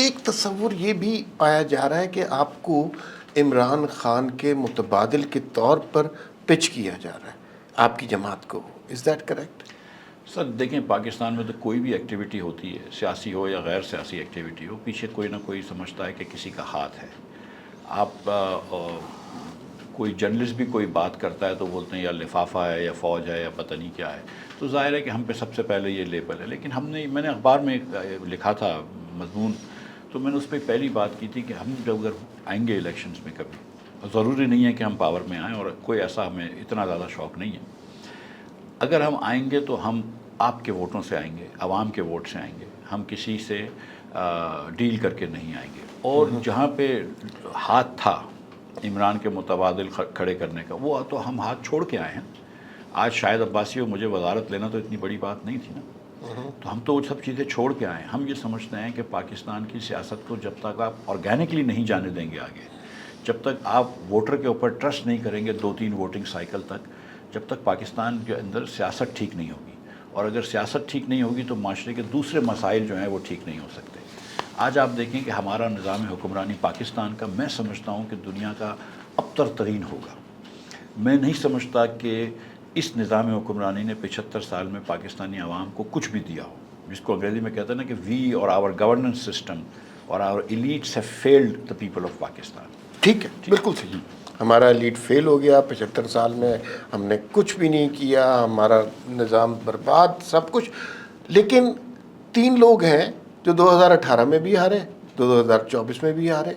ایک تصور یہ بھی پایا جا رہا ہے کہ آپ کو عمران خان کے متبادل کے طور پر پچ کیا جا رہا ہے آپ کی جماعت کو. Is that correct? سر دیکھیں، پاکستان میں تو کوئی بھی ایکٹیویٹی ہوتی ہے، سیاسی ہو یا غیر سیاسی ایکٹیویٹی ہو، پیچھے کوئی نہ کوئی سمجھتا ہے کہ کسی کا ہاتھ ہے. آپ کوئی جرنلسٹ بھی کوئی بات کرتا ہے تو بولتے ہیں یا لفافہ ہے یا فوج ہے یا پتہ نہیں کیا ہے. تو ظاہر ہے کہ ہم پہ سب سے پہلے یہ لیبل ہے. لیکن میں نے اخبار میں لکھا تھا مضمون، تو میں نے اس پہ پہلی بات کی تھی کہ ہم جب اگر آئیں گے الیکشنز میں کبھی، ضروری نہیں ہے کہ ہم پاور میں آئیں، اور کوئی ایسا ہمیں اتنا زیادہ شوق نہیں ہے. اگر ہم آئیں گے تو ہم آپ کے ووٹوں سے آئیں گے، عوام کے ووٹ سے آئیں گے. ہم کسی سے ڈیل کر کے نہیں آئیں گے. اور جہاں پہ ہاتھ تھا عمران کے متبادل کھڑے کرنے کا، وہ تو ہم ہاتھ چھوڑ کے آئے ہیں. آج شاہد عباسی اور مجھے وزارت لینا تو اتنی بڑی بات نہیں تھی نا. تو ہم تو وہ سب چیزیں چھوڑ کے آئے ہیں. ہم یہ سمجھتے ہیں کہ پاکستان کی سیاست کو جب تک آپ آرگینکلی نہیں جانے دیں گے آگے، جب تک آپ ووٹر کے اوپر ٹرسٹ نہیں کریں گے 2-3 ووٹنگ سائیکل تک، جب تک پاکستان کے اندر سیاست ٹھیک نہیں ہوگی. اور اگر سیاست ٹھیک نہیں ہوگی تو معاشرے کے دوسرے مسائل جو ہیں وہ ٹھیک نہیں ہو سکتے. آج آپ دیکھیں کہ ہمارا نظام حکمرانی پاکستان کا، میں سمجھتا ہوں کہ دنیا کا ابتر ترین ہوگا. میں نہیں سمجھتا کہ اس نظام حکمرانی نے 75 سال میں پاکستانی عوام کو کچھ بھی دیا ہو، جس کو انگریزی میں کہتے ہیں نا کہ وی اور آور گورننس سسٹم اور our elites have failed the people of Pakistan. ٹھیک ہے، بالکل صحیح. ہمارا لیڈ فیل ہو گیا 75 سال میں، ہم نے کچھ بھی نہیں کیا، ہمارا نظام برباد، سب کچھ. لیکن 3 لوگ ہیں جو 2018 میں بھی ہارے، 2024 میں بھی ہارے.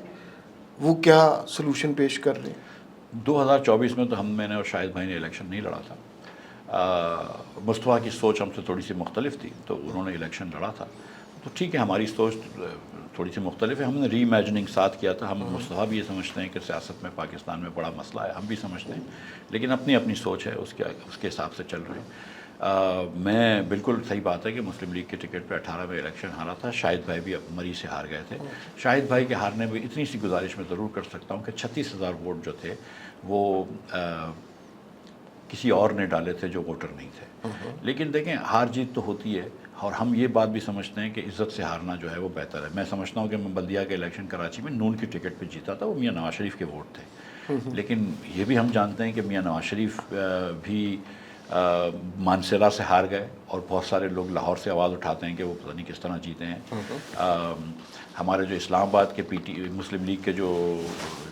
وہ کیا سلوشن پیش کر رہے ہیں؟ 2024 میں تو میں نے اور شاہد بھائی نے الیکشن نہیں لڑا تھا. مصطفیٰ کی سوچ ہم سے تھوڑی سی مختلف تھی تو انہوں نے الیکشن لڑا تھا. تو ٹھیک ہے، ہماری سوچ تھوڑی سی مختلف ہے. ہم نے ری امیجننگ ساتھ کیا تھا. ہم مصطفیٰ بھی یہ سمجھتے ہیں کہ سیاست میں پاکستان میں بڑا مسئلہ ہے، ہم بھی سمجھتے ہیں. لیکن اپنی اپنی سوچ ہے، اس کے حساب سے چل رہے ہیں. میں بالکل صحیح بات ہے کہ مسلم لیگ کے ٹکٹ پہ 18 میں الیکشن ہارا تھا. شاہد بھائی بھی مری سے ہار گئے تھے. شاہد بھائی کے ہارنے میں اتنی سی گزارش میں ضرور کر سکتا ہوں کہ 36,000 ووٹ جو تھے وہ کسی اور نے ڈالے تھے جو ووٹر نہیں تھے. لیکن دیکھیں، ہار جیت تو ہوتی ہے، اور ہم یہ بات بھی سمجھتے ہیں کہ عزت سے ہارنا جو ہے وہ بہتر ہے. میں سمجھتا ہوں کہ میں بلدیہ کے الیکشن کراچی میں نون کی ٹکٹ پہ جیتا تھا، وہ میاں نواز شریف کے ووٹ تھے. لیکن یہ بھی ہم جانتے ہیں کہ میاں نواز شریف بھی مانسیرا سے ہار گئے، اور بہت سارے لوگ لاہور سے آواز اٹھاتے ہیں کہ وہ پتہ نہیں کس طرح جیتے ہیں. ہمارے جو اسلام آباد کے مسلم لیگ کے جو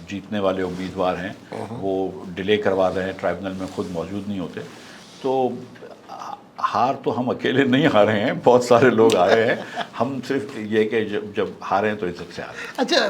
جیتنے والے امیدوار ہیں وہ ڈیلے کروا رہے ہیں، ٹرائبونل میں خود موجود نہیں ہوتے. تو ہار تو ہم اکیلے نہیں ہارے ہیں، بہت سارے لوگ ہارے ہیں. ہم صرف یہ کہ جب ہارے ہیں تو عزت سے ہارے ہیں. اچھا،